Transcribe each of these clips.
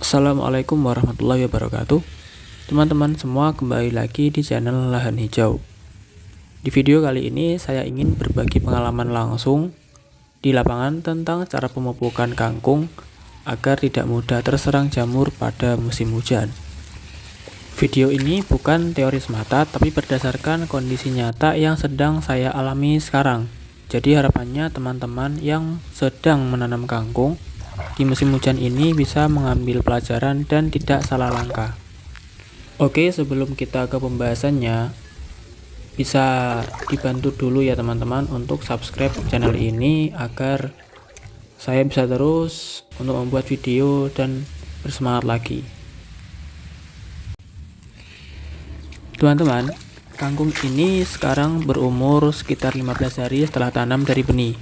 Assalamualaikum warahmatullahi wabarakatuh. Teman-teman semua, kembali lagi di channel Lahan Hijau. Di video kali ini saya ingin berbagi pengalaman langsung di lapangan tentang cara pemupukan kangkung agar tidak mudah terserang jamur pada musim hujan. Video ini bukan teori semata, tapi berdasarkan kondisi nyata yang sedang saya alami sekarang. Jadi harapannya teman-teman yang sedang menanam kangkung di musim hujan ini bisa mengambil pelajaran dan tidak salah langkah. Oke, sebelum kita ke pembahasannya, bisa dibantu dulu ya teman-teman untuk subscribe channel ini agar saya bisa terus untuk membuat video dan bersemangat lagi. Teman-teman, kangkung ini sekarang berumur sekitar 15 hari setelah tanam dari benih.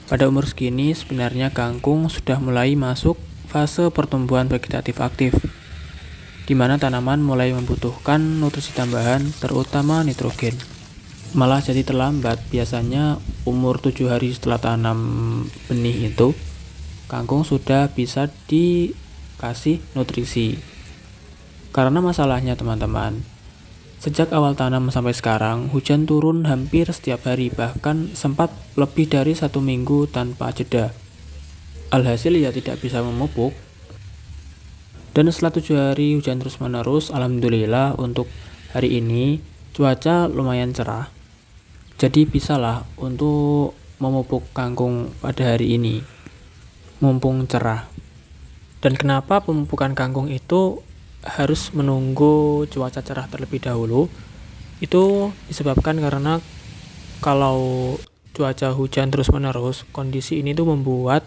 Pada umur segini sebenarnya kangkung sudah mulai masuk fase pertumbuhan vegetatif aktif, di mana tanaman mulai membutuhkan nutrisi tambahan terutama nitrogen. Malah jadi terlambat, biasanya umur 7 hari setelah tanam benih itu, kangkung sudah bisa dikasih nutrisi. Karena masalahnya teman-teman, sejak awal tanam sampai sekarang, hujan turun hampir setiap hari, bahkan sempat lebih dari 1 minggu tanpa jeda. Alhasil ya tidak bisa memupuk. Dan setelah 7 hari hujan terus menerus, alhamdulillah untuk hari ini cuaca lumayan cerah. Jadi bisalah untuk memupuk kangkung pada hari ini, mumpung cerah. Dan kenapa pemupukan kangkung itu harus menunggu cuaca cerah terlebih dahulu? Itu disebabkan karena kalau cuaca hujan terus-menerus, kondisi ini tuh membuat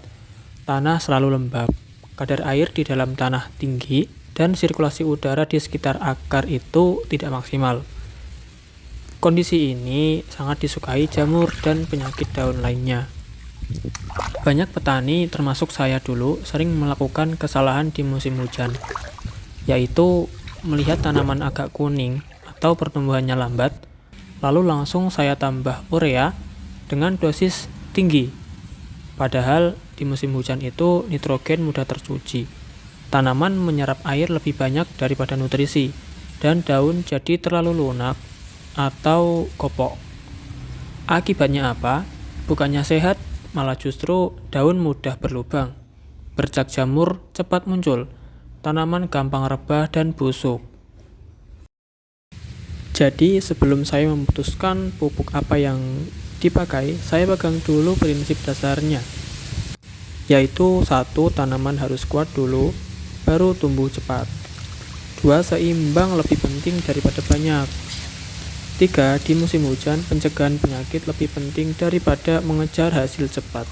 tanah selalu lembab, kadar air di dalam tanah tinggi, dan sirkulasi udara di sekitar akar itu tidak maksimal. Kondisi ini sangat disukai jamur dan penyakit daun lainnya. Banyak petani, termasuk saya dulu, sering melakukan kesalahan di musim hujan, yaitu melihat tanaman agak kuning atau pertumbuhannya lambat, lalu langsung saya tambah urea dengan dosis tinggi. Padahal di musim hujan itu nitrogen mudah tercuci. Tanaman menyerap air lebih banyak daripada nutrisi, dan daun jadi terlalu lunak atau kopok. Akibatnya apa? Bukannya sehat, malah justru daun mudah berlubang, bercak jamur cepat muncul, tanaman gampang rebah dan busuk. Jadi sebelum saya memutuskan pupuk apa yang dipakai, saya pegang dulu prinsip dasarnya, yaitu 1. Tanaman harus kuat dulu, baru tumbuh cepat. 2. Seimbang lebih penting daripada banyak. 3. Di musim hujan, pencegahan penyakit lebih penting daripada mengejar hasil cepat.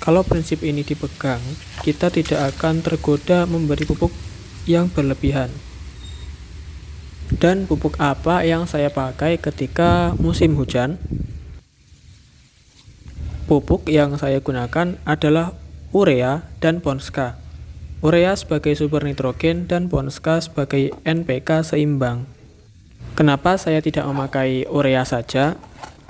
Kalau prinsip ini dipegang, kita tidak akan tergoda memberi pupuk yang berlebihan. Dan pupuk apa yang saya pakai ketika musim hujan? Pupuk yang saya gunakan adalah urea dan Ponska. Urea sebagai sumber nitrogen dan Ponska sebagai NPK seimbang. Kenapa saya tidak memakai urea saja?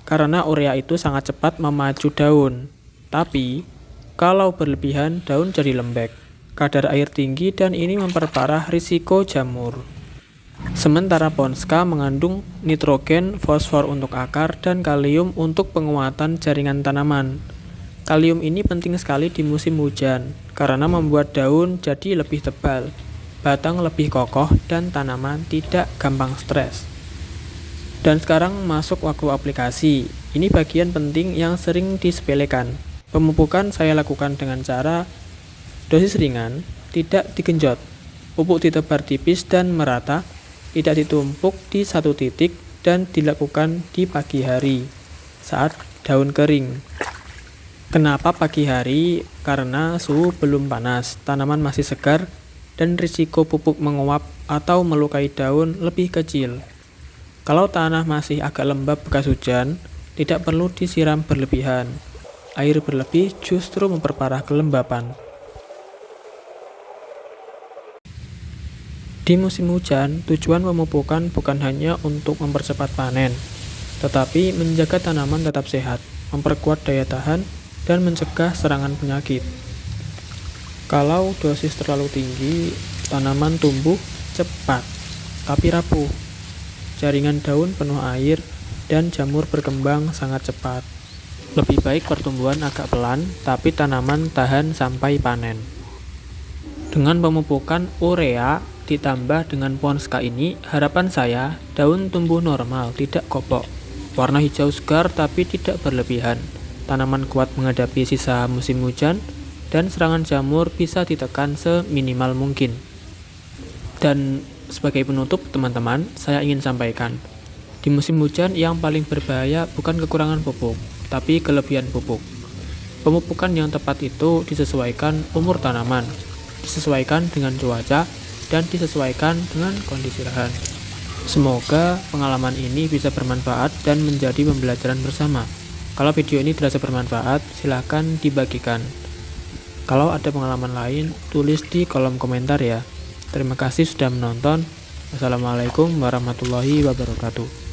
Karena urea itu sangat cepat memacu daun. Tapi kalau berlebihan, daun jadi lembek, kadar air tinggi, dan ini memperparah risiko jamur. Sementara Ponska mengandung nitrogen, fosfor untuk akar, dan kalium untuk penguatan jaringan tanaman. Kalium ini penting sekali di musim hujan, karena membuat daun jadi lebih tebal, batang lebih kokoh, dan tanaman tidak gampang stres. Dan sekarang masuk waktu aplikasi. Ini bagian penting yang sering disepelekan. Pemupukan saya lakukan dengan cara dosis ringan, tidak digenjot. Pupuk ditebar tipis dan merata, tidak ditumpuk di satu titik, dan dilakukan di pagi hari saat daun kering. Kenapa pagi hari? Karena suhu belum panas, tanaman masih segar, dan risiko pupuk menguap atau melukai daun lebih kecil. Kalau tanah masih agak lembab bekas hujan, tidak perlu disiram berlebihan. Air berlebih justru memperparah kelembapan. Di musim hujan, tujuan pemupukan bukan hanya untuk mempercepat panen, tetapi menjaga tanaman tetap sehat, memperkuat daya tahan, dan mencegah serangan penyakit. Kalau dosis terlalu tinggi, tanaman tumbuh cepat, tapi rapuh. Jaringan daun penuh air, dan jamur berkembang sangat cepat. Lebih baik pertumbuhan agak pelan, tapi tanaman tahan sampai panen. Dengan pemupukan urea ditambah dengan Ponska ini, harapan saya daun tumbuh normal, tidak kopok. Warna hijau segar tapi tidak berlebihan. Tanaman kuat menghadapi sisa musim hujan, dan serangan jamur bisa ditekan seminimal mungkin. Dan sebagai penutup teman-teman, saya ingin sampaikan, di musim hujan yang paling berbahaya bukan kekurangan pupuk, tapi kelebihan pupuk. Pemupukan yang tepat itu disesuaikan umur tanaman, disesuaikan dengan cuaca, dan disesuaikan dengan kondisi lahan. Semoga pengalaman ini bisa bermanfaat dan menjadi pembelajaran bersama. Kalau video ini dirasa bermanfaat, silahkan dibagikan. Kalau ada pengalaman lain, tulis di kolom komentar ya. Terima kasih sudah menonton. Wassalamualaikum warahmatullahi wabarakatuh.